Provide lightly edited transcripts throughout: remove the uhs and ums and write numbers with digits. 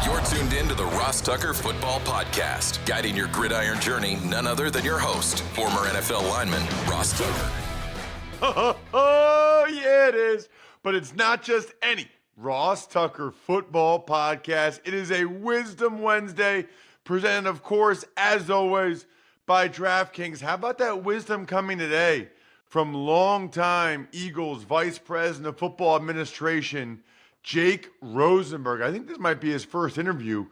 You're tuned in to the Ross Tucker Football Podcast, guiding your gridiron journey, none other than your host, former NFL lineman, Ross Tucker. Oh, yeah, it is. But it's not just any Ross Tucker Football Podcast. It is a Wisdom Wednesday, presented, of course, as always, by DraftKings. How about that wisdom coming today from longtime Eagles Vice President of Football Administration, Jake Rosenberg? I think this might be his first interview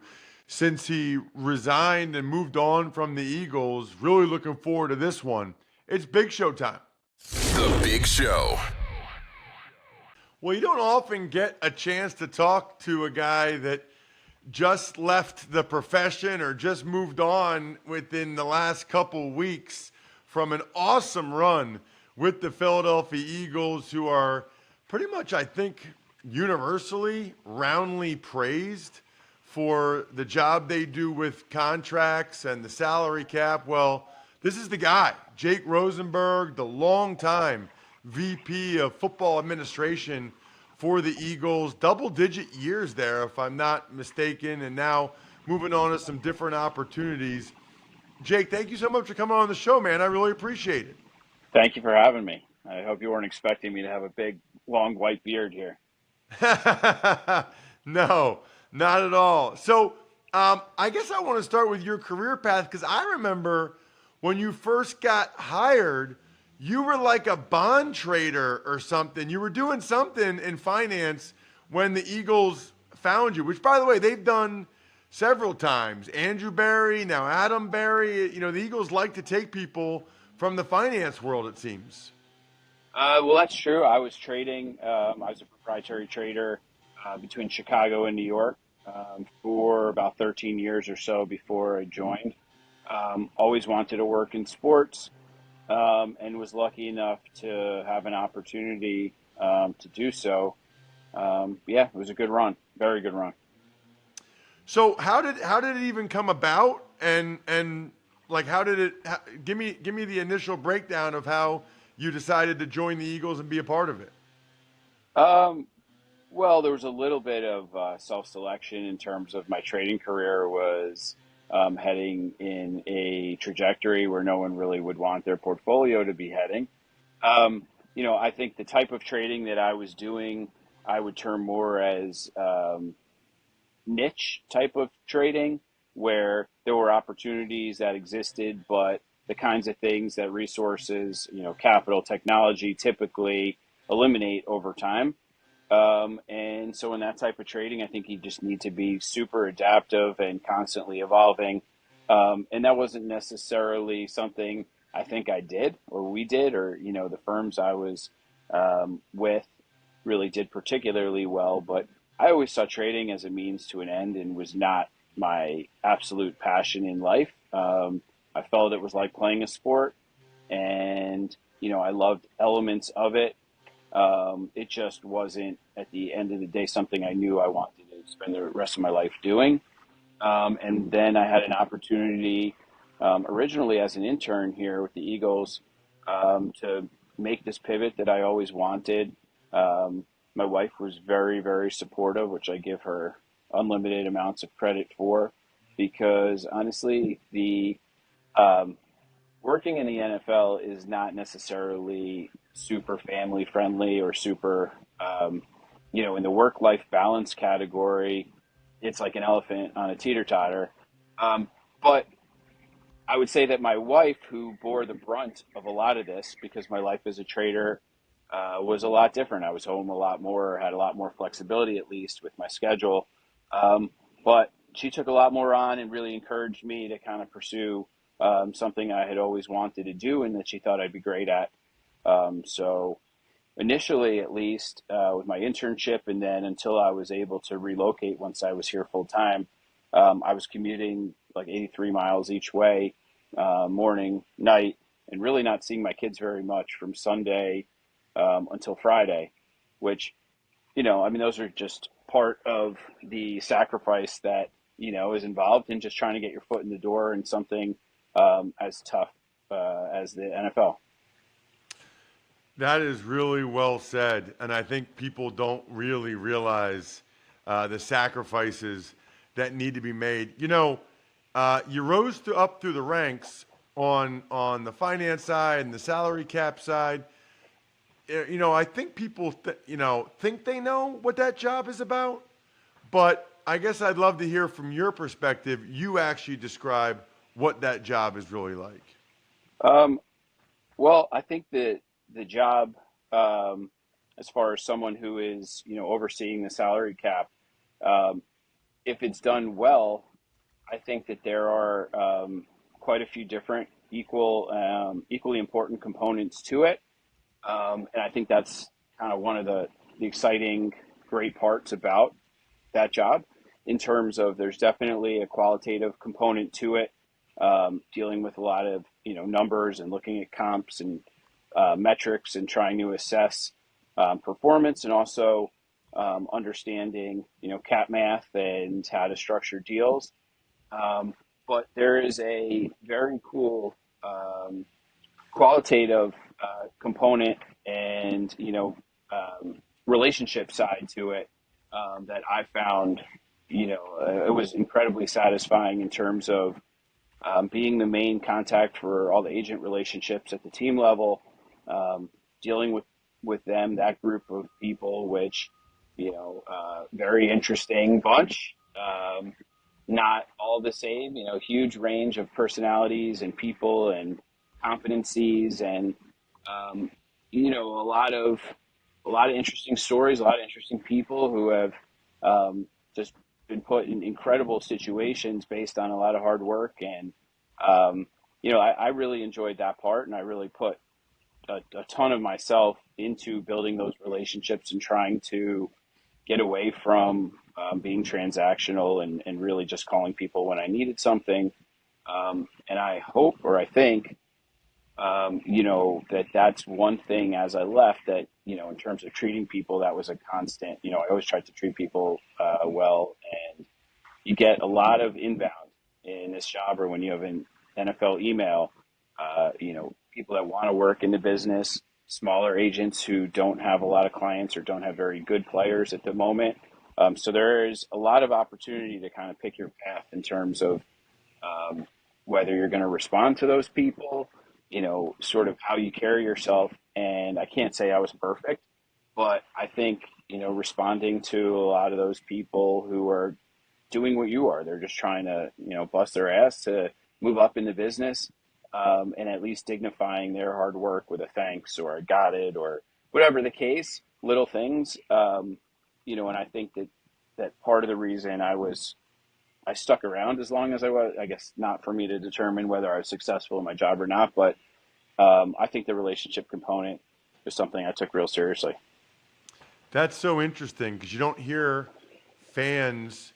since he resigned and moved on from the Eagles. Really looking forward to this one. It's Big Show time. The Big Show. Well, you don't often get a chance to talk to a guy that just left the profession or just moved on within the last couple weeks from an awesome run with the Philadelphia Eagles, who are pretty much, I think, universally, roundly praised for the job they do with contracts and the salary cap. Well, this is the guy, Jake Rosenberg, the longtime VP of Football Administration for the Eagles. Double-digit years there, if I'm not mistaken, and now moving on to some different opportunities. Jake, thank you so much for coming on the show, man. I really appreciate it. Thank you for having me. I hope you weren't expecting me to have a big, long white beard here. No, not at all. So I guess I want to start with your career path, because I remember when you first got hired, you were like a bond trader or something. You were doing something in finance when the Eagles found you, which, by the way, they've done several times. Andrew Berry, now Adam Berry. You know, the Eagles like to take people from the finance world, it seems. Well, that's true. I was trading. I was a proprietary trader between Chicago and New York for about 13 years or so before I joined. Always wanted to work in sports and was lucky enough to have an opportunity to do so. Yeah, it was a good run. Very good run. So how did it even come about? And like, how did it give me the initial breakdown of how you decided to join the Eagles and be a part of it? Well, there was a little bit of self-selection in terms of my trading career was heading in a trajectory where no one really would want their portfolio to be heading. I think the type of trading that I was doing, I would term more as niche type of trading, where there were opportunities that existed, but the kinds of things that resources, capital, technology typically eliminate over time. And so in that type of trading, I think you just need to be super adaptive and constantly evolving. And that wasn't necessarily something I think I did or we did, or, the firms I was with really did particularly well. But I always saw trading as a means to an end and was not my absolute passion in life. I felt it was like playing a sport, and, I loved elements of it. It just wasn't, at the end of the day, something I knew I wanted to spend the rest of my life doing. And then I had an opportunity, originally as an intern here with the Eagles, to make this pivot that I always wanted. My wife was very, very supportive, which I give her unlimited amounts of credit for, because honestly, the working in the NFL is not necessarily super family friendly or super, in the work-life balance category, it's like an elephant on a teeter-totter. But I would say that my wife, who bore the brunt of a lot of this, because my life as a trader was a lot different. I was home a lot more, had a lot more flexibility, at least with my schedule. But she took a lot more on and really encouraged me to kind of pursue something I had always wanted to do and that she thought I'd be great at. So initially, at least, with my internship, and then until I was able to relocate once I was here full time, I was commuting like 83 miles each way, morning, night, and really not seeing my kids very much from Sunday until Friday, which, those are just part of the sacrifice that, is involved in just trying to get your foot in the door in something as tough as the NFL. That is really well said, and I think people don't really realize the sacrifices that need to be made. You rose up through the ranks on the finance side and the salary cap side. I think people think they know what that job is about, but I guess I'd love to hear from your perspective. You actually describe what that job is really like. Um, well, I think that the job, as far as someone who is, overseeing the salary cap, um, if it's done well, I think that there are quite a few different equally important components to it. And I think that's kind of one of the exciting, great parts about that job in terms of there's definitely a qualitative component to it, dealing with a lot of, numbers and looking at comps and metrics and trying to assess performance and also understanding, cap math and how to structure deals. But there is a very cool qualitative component and relationship side to it that I found it was incredibly satisfying in terms of being the main contact for all the agent relationships at the team level, dealing with them, that group of people, which very interesting bunch. Not all the same, huge range of personalities and people and competencies and a lot of interesting stories, a lot of interesting people who have just been put in incredible situations based on a lot of hard work. And I really enjoyed that part, and I really put a ton of myself into building those relationships and trying to get away from being transactional and really just calling people when I needed something. And I hope, or I think, that's one thing as I left that, in terms of treating people, that was a constant. I always tried to treat people well, and you get a lot of inbound in this job, or when you have an NFL email, people that want to work in the business, smaller agents who don't have a lot of clients or don't have very good players at the moment. So there is a lot of opportunity to kind of pick your path in terms of whether you're going to respond to those people, sort of how you carry yourself. And I can't say I was perfect, but I think, responding to a lot of those people who are doing what you are, they're just trying to, bust their ass to move up in the business, and at least dignifying their hard work with a thanks or a got it or whatever the case, little things. And I think that part of the reason I stuck around as long as I was, I guess not for me to determine whether I was successful in my job or not, but I think the relationship component is something I took real seriously. That's so interesting because you don't hear fans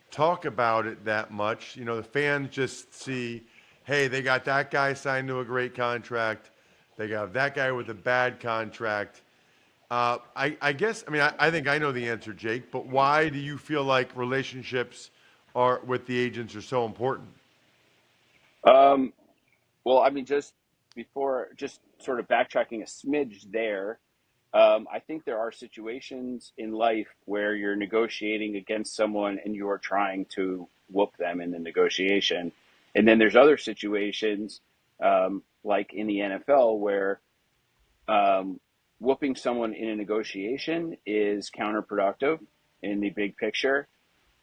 talk about it that much. The fans just see, hey, they got that guy signed to a great contract. They got that guy with a bad contract. I guess, I think I know the answer, Jake, but why do you feel like relationships with the agents are so important? Well, just sort of backtracking a smidge there, I think there are situations in life where you're negotiating against someone and you are trying to whoop them in the negotiation. And then there's other situations, like in the NFL, where whooping someone in a negotiation is counterproductive in the big picture.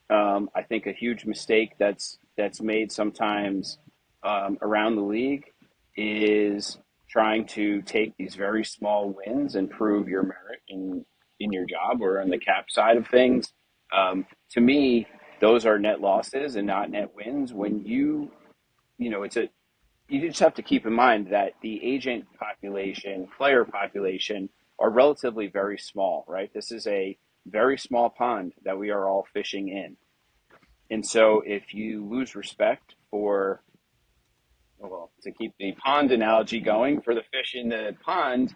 I think a huge mistake that's made sometimes around the league is trying to take these very small wins and prove your merit in your job or on the cap side of things. To me, those are net losses and not net wins. When you just have to keep in mind that the agent population, player population are relatively very small, right? This is a very small pond that we are all fishing in. And so if you lose respect for, well, to keep the pond analogy going, for the fish in the pond,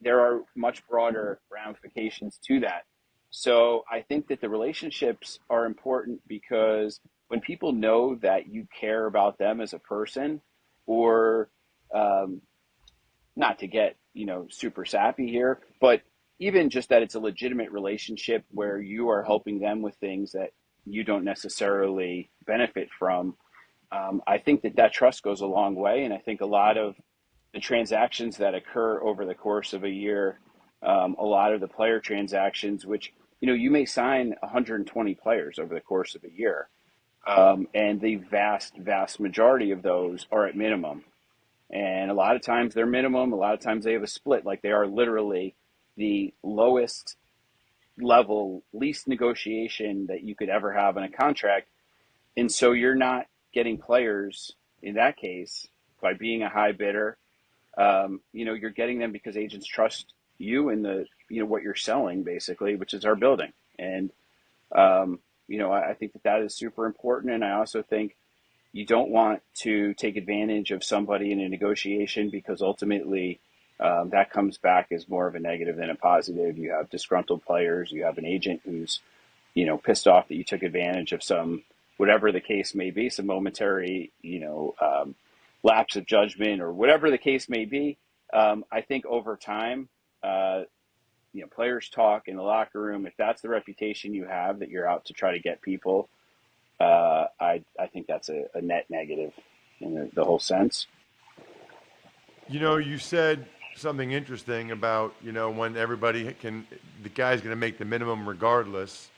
there are much broader ramifications to that. So I think that the relationships are important because when people know that you care about them as a person, or not to get, super sappy here, but even just that it's a legitimate relationship where you are helping them with things that you don't necessarily benefit from. I think that trust goes a long way. And I think a lot of the transactions that occur over the course of a year, a lot of the player transactions, which, you may sign 120 players over the course of a year. And the vast, vast majority of those are at minimum. And a lot of times they're minimum, a lot of times they have a split, like they are literally the lowest level, least negotiation that you could ever have in a contract. And so you're not getting players in that case by being a high bidder. You're getting them because agents trust you and what you're selling basically, which is our building. And, I think that is super important. And I also think you don't want to take advantage of somebody in a negotiation because ultimately that comes back as more of a negative than a positive. You have disgruntled players. You have an agent who's, pissed off that you took advantage of some, whatever the case may be, some momentary, lapse of judgment or whatever the case may be. I think over time, players talk in the locker room. If that's the reputation you have, that you're out to try to get people, I think that's a net negative in the whole sense. You said something interesting about, when the guy's going to make the minimum regardless,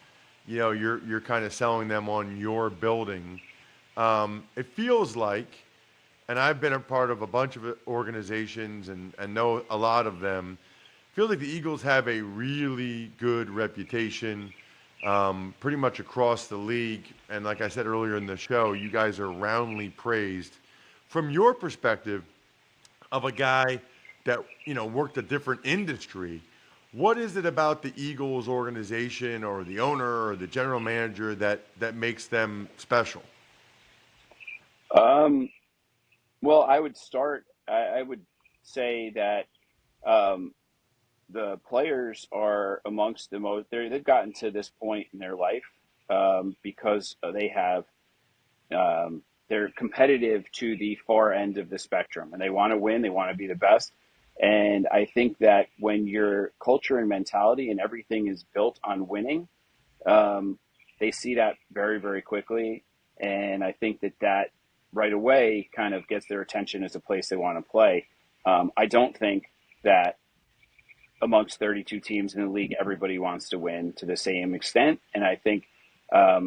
you're kind of selling them on your building. It feels like, and I've been a part of a bunch of organizations and know a lot of them, feels like the Eagles have a really good reputation pretty much across the league. And like I said earlier in the show, you guys are roundly praised. From your perspective of a guy that, worked a different industry, what is it about the Eagles organization or the owner or the general manager that makes them special? Well, I would say that the players are amongst the most, they've gotten to this point in their life because they have, they're competitive to the far end of the spectrum and they want to win, they want to be the best. And I think that when your culture and mentality and everything is built on winning, they see that very, very quickly. And I think that right away kind of gets their attention as a place they want to play. I don't think that amongst 32 teams in the league, everybody wants to win to the same extent. And I think, I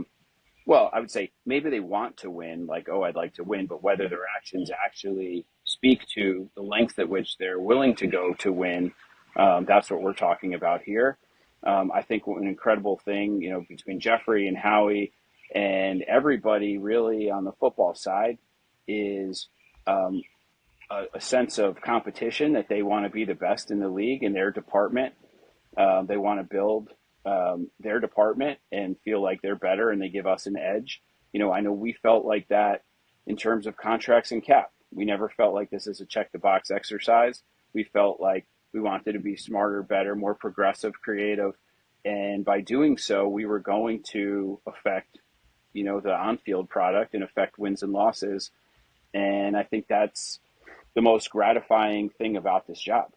would say maybe they want to win, like, oh, I'd like to win, but whether their actions actually speak to the length at which they're willing to go to win, that's what we're talking about here. I think an incredible thing, between Jeffrey and Howie and everybody really on the football side is a sense of competition, that they want to be the best in the league in their department. They want to build their department and feel like they're better and they give us an edge. I know we felt like that in terms of contracts and cap. We never felt like this is a check the box exercise. We felt like we wanted to be smarter, better, more progressive, creative. And by doing so, we were going to affect, the on-field product and affect wins and losses. And I think that's the most gratifying thing about this job,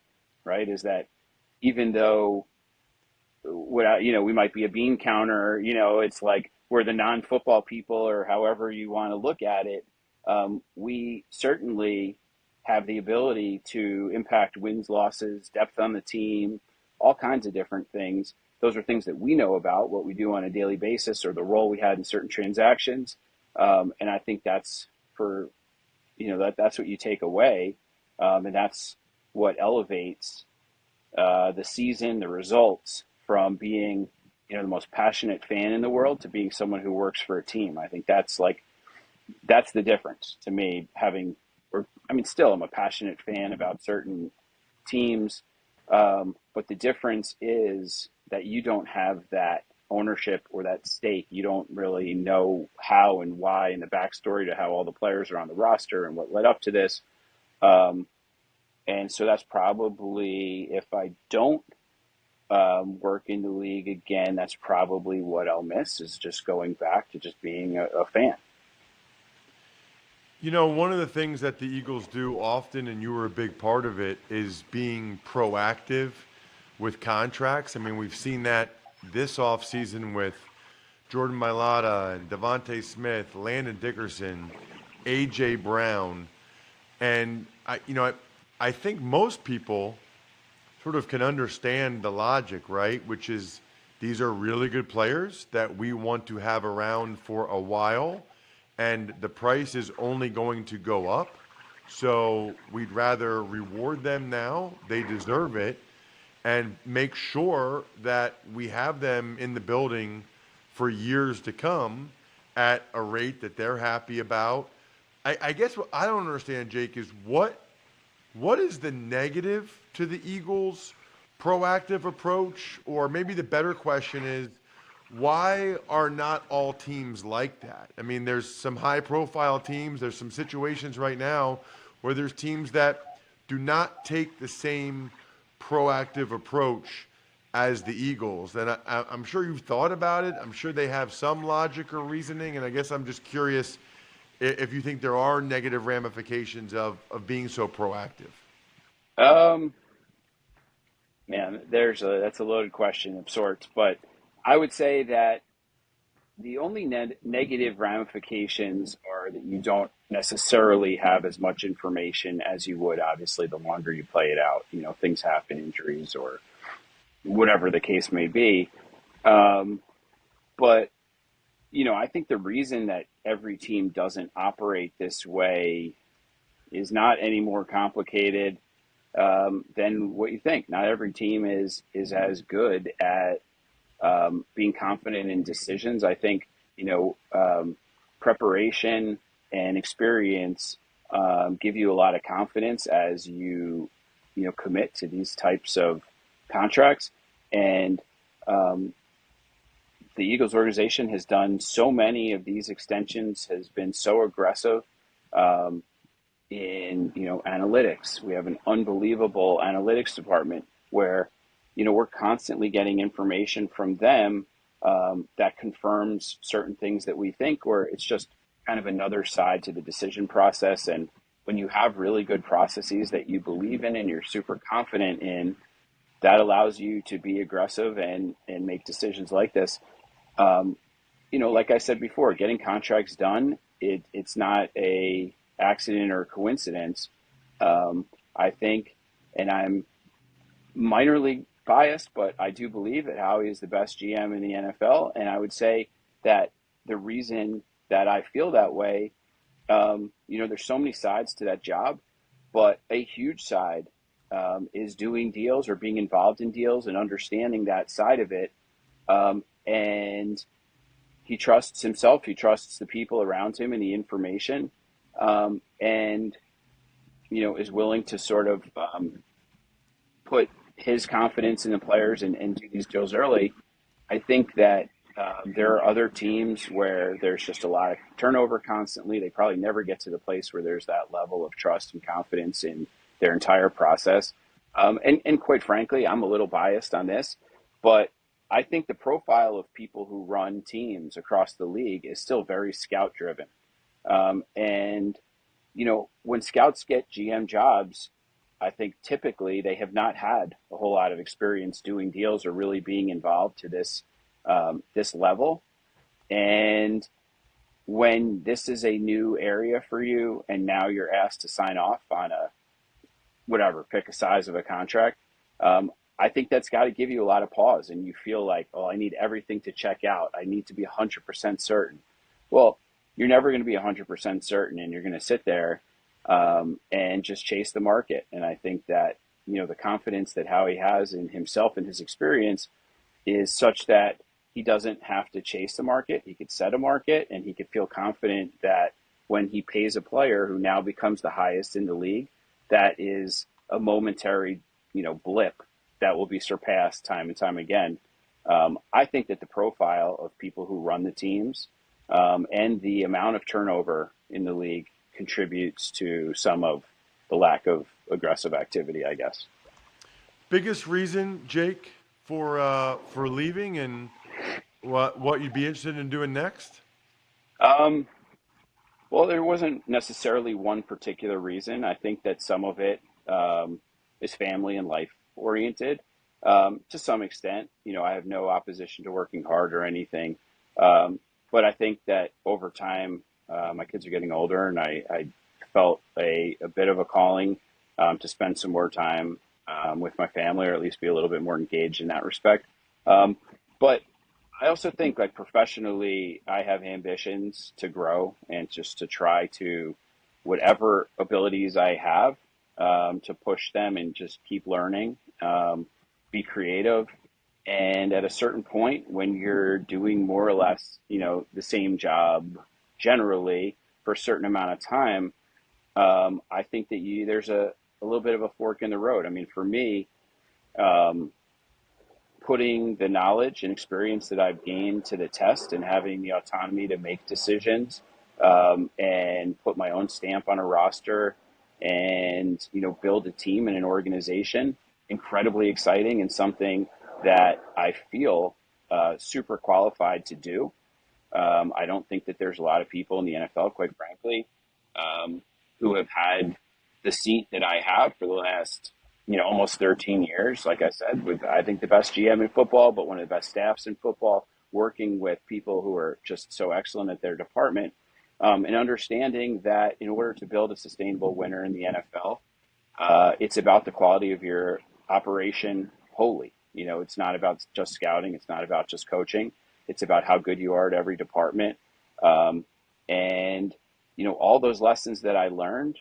right? Is that even though we might be a bean counter, it's like we're the non-football people or however you want to look at it. We certainly have the ability to impact wins, losses, depth on the team, all kinds of different things. Those are things that we know about, what we do on a daily basis or the role we had in certain transactions. And I think that's that's what you take away. And that's what elevates the season, the results, from being, the most passionate fan in the world to being someone who works for a team. I think that's the difference to me, still I'm a passionate fan about certain teams. But the difference is that you don't have that ownership or that stake. You don't really know how and why and the backstory to how all the players are on the roster and what led up to this. And so that's probably, if I don't work in the league again, that's probably what I'll miss, is just going back to just being a fan. One of the things that the Eagles do often, and you were a big part of it, is being proactive with contracts. I mean, we've seen that this offseason with Jordan Mailata and Devontae Smith, Landon Dickerson, A.J. Brown. And, I think most people sort of can understand the logic, right? Which is these are really good players that we want to have around for a while, and the price is only going to go up. So we'd rather reward them now, they deserve it, and make sure that we have them in the building for years to come at a rate that they're happy about. I guess what I don't understand, Jake, is what is the negative to the Eagles' proactive approach? Or maybe the better question is, why are not all teams like that? I mean, there's some high-profile teams. There's some situations right now where there's teams that do not take the same proactive approach as the Eagles. And I'm sure you've thought about it. I'm sure they have some logic or reasoning. And I guess I'm just curious if you think there are negative ramifications of being so proactive. Man, that's a loaded question of sorts, but I would say that the only negative ramifications are that you don't necessarily have as much information as you would, obviously, the longer you play it out. Things happen, injuries or whatever the case may be. But, I think the reason that every team doesn't operate this way is not any more complicated than what you think. Not every team is as good at being confident in decisions. I think, preparation and experience give you a lot of confidence as you commit to these types of contracts. And the Eagles organization has done so many of these extensions, has been so aggressive in analytics. We have an unbelievable analytics department where we're constantly getting information from them that confirms certain things that we think, or it's just kind of another side to the decision process. And when you have really good processes that you believe in and you're super confident in, that allows you to be aggressive and make decisions like this. Like I said before, getting contracts done, it's not a accident or coincidence. I think, and I'm minorly biased, but I do believe that Howie is the best GM in the NFL. And I would say that the reason that I feel that way, there's so many sides to that job, but a huge side is doing deals or being involved in deals and understanding that side of it. And he trusts himself. He trusts the people around him and the information, and is willing to sort of put his confidence in the players and do these deals early. I think that there are other teams where there's just a lot of turnover constantly. They probably never get to the place where there's that level of trust and confidence in their entire process. And quite frankly, I'm a little biased on this, but I think the profile of people who run teams across the league is still very scout driven. And when scouts get GM jobs, I think typically they have not had a whole lot of experience doing deals or really being involved to this level. And when this is a new area for you and now you're asked to sign off on pick a size of a contract, I think that's got to give you a lot of pause, and you feel like, I need everything to check out. I need to be 100% certain. Well, you're never going to be 100% certain, and you're going to sit there and just chase the market. And I think that, the confidence that Howie has in himself and his experience is such that he doesn't have to chase the market. He could set a market, and he could feel confident that when he pays a player who now becomes the highest in the league, that is a momentary, blip that will be surpassed time and time again. I think that the profile of people who run the teams and the amount of turnover in the league contributes to some of the lack of aggressive activity, I guess. Biggest reason, Jake, for leaving, and what you'd be interested in doing next? Well, there wasn't necessarily one particular reason. I think that some of it is family and life oriented. To some extent. I have no opposition to working hard or anything. But I think that over time, my kids are getting older, and I felt a bit of a calling to spend some more time with my family, or at least be a little bit more engaged in that respect. But I also think, like, professionally, I have ambitions to grow and just to try to, whatever abilities I have, to push them and just keep learning, be creative. And at a certain point, when you're doing more or less, the same job generally for a certain amount of time, I think that there's a little bit of a fork in the road. I mean, for me, um, putting the knowledge and experience that I've gained to the test and having the autonomy to make decisions, and put my own stamp on a roster and, build a team and an organization, incredibly exciting and something that I feel super qualified to do. I don't think that there's a lot of people in the NFL, quite frankly, um, who have had the seat that I have for the last, almost 13 years. Like I said, with, I think, the best GM in football, but one of the best staffs in football, working with people who are just so excellent at their department, and understanding that in order to build a sustainable winner in the NFL, it's about the quality of your operation wholly. It's not about just scouting. It's not about just coaching. It's about how good you are at every department. Um, and, all those lessons that I learned,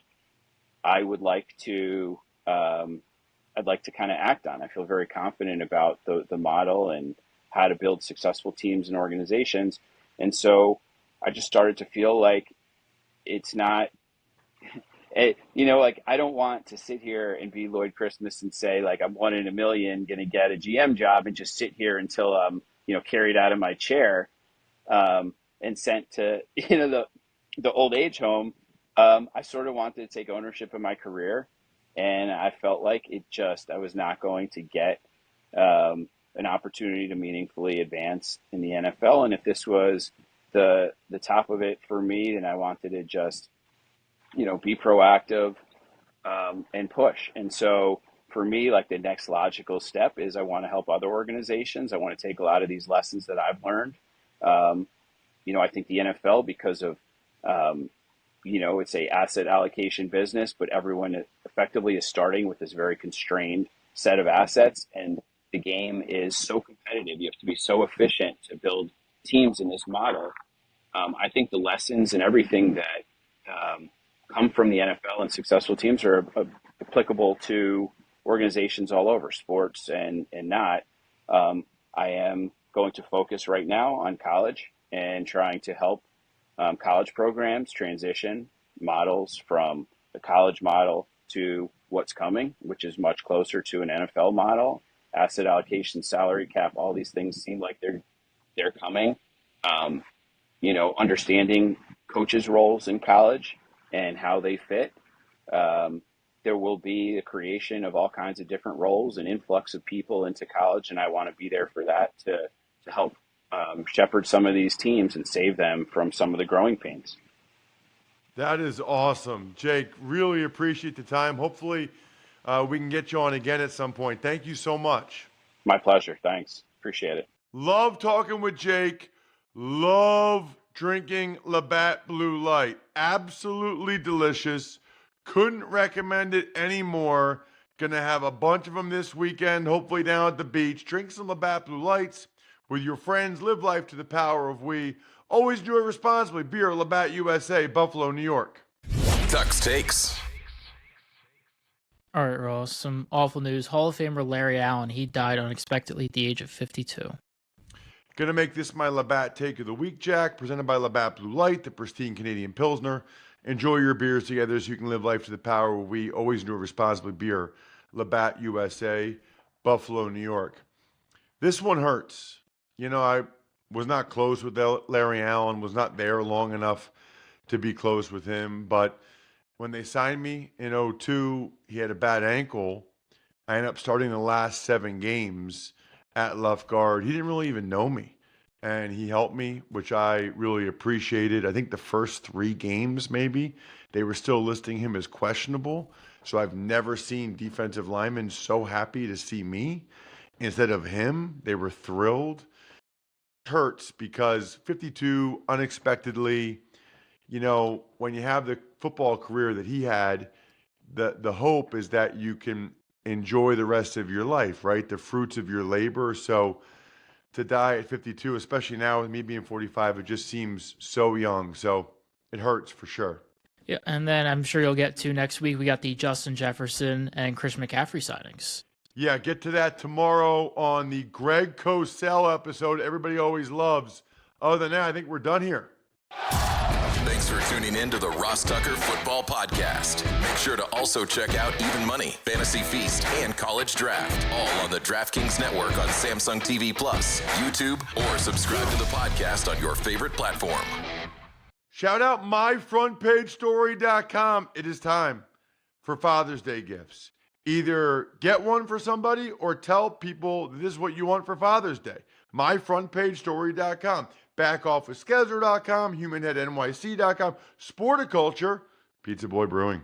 I would like to, I'd like to kind of act on. I feel very confident about the model and how to build successful teams and organizations. And so I just started to feel like it's not, like, I don't want to sit here and be Lloyd Christmas and say, like, I'm one in a million going to get a GM job and just sit here until I'm, carried out of my chair, and sent to, the old age home. I sort of wanted to take ownership of my career, and I felt like I was not going to get an opportunity to meaningfully advance in the NFL. And if this was the top of it for me, then I wanted to just, be proactive, and push. And so for me, like, the next logical step is I want to help other organizations. I want to take a lot of these lessons that I've learned. Um, I think the NFL, because of, it's a asset allocation business, but everyone effectively is starting with this very constrained set of assets. And the game is so competitive. You have to be so efficient to build teams in this model. I think the lessons and everything that come from the NFL and successful teams are applicable to organizations all over, sports and not. I am going to focus right now on college and trying to help college programs transition models from the college model to what's coming, which is much closer to an NFL model. Asset allocation, salary cap, all these things seem like they're coming. Um, Understanding coaches' roles in college and how they fit. Um, there will be a creation of all kinds of different roles and influx of people into college, and I want to be there for that to help shepherd some of these teams and save them from some of the growing pains. That is awesome. Jake, really appreciate the time. Hopefully, we can get you on again at some point. Thank you so much. My pleasure. Thanks. Appreciate it. Love talking with Jake. Love drinking Labatt Blue Light. Absolutely delicious. Couldn't recommend it anymore. Gonna have a bunch of them this weekend, hopefully down at the beach. Drink some Labatt Blue Lights with your friends. Live life to the power of we. Always enjoy responsibly. Beer, Labatt USA, Buffalo, New York. Tuck's Takes. All right, Ross, some awful news. Hall of Famer Larry Allen, he died unexpectedly at the age of 52. Going to make this my Labatt Take of the Week, Jack, presented by Labatt Blue Light, the pristine Canadian Pilsner. Enjoy your beers together so you can live life to the power of we. Always enjoy responsibly. Beer, Labatt USA, Buffalo, New York. This one hurts. I was not close with Larry Allen, was not there long enough to be close with him, but when they signed me in 2002, he had a bad ankle. I ended up starting the last 7 games at left guard. He didn't really even know me, and he helped me, which I really appreciated. I think the first 3 games, maybe, they were still listing him as questionable. So I've never seen defensive linemen so happy to see me. instead of him. They were thrilled. It hurts because 52 unexpectedly, when you have the football career that he had, the hope is that you can enjoy the rest of your life, right? The fruits of your labor. So to die at 52, especially now with me being 45, it just seems so young. So it hurts for sure. Yeah, and then I'm sure you'll get to next week. We got the Justin Jefferson and Christian McCaffrey signings. Yeah, get to that tomorrow on the Greg Cosell episode everybody always loves. Other than that, I think we're done here. Thanks for tuning in to the Ross Tucker Football Podcast. Make sure to also check out Even Money, Fantasy Feast, and College Draft, all on the DraftKings Network on Samsung TV Plus, YouTube, or subscribe to the podcast on your favorite platform. Shout out myfrontpagestory.com. It is time for Father's Day gifts. Either get one for somebody or tell people this is what you want for Father's Day. myfrontpagestory.com. Backoffwithskezer.com, humanheadnyc.com, Sporticulture, Pizza Boy Brewing.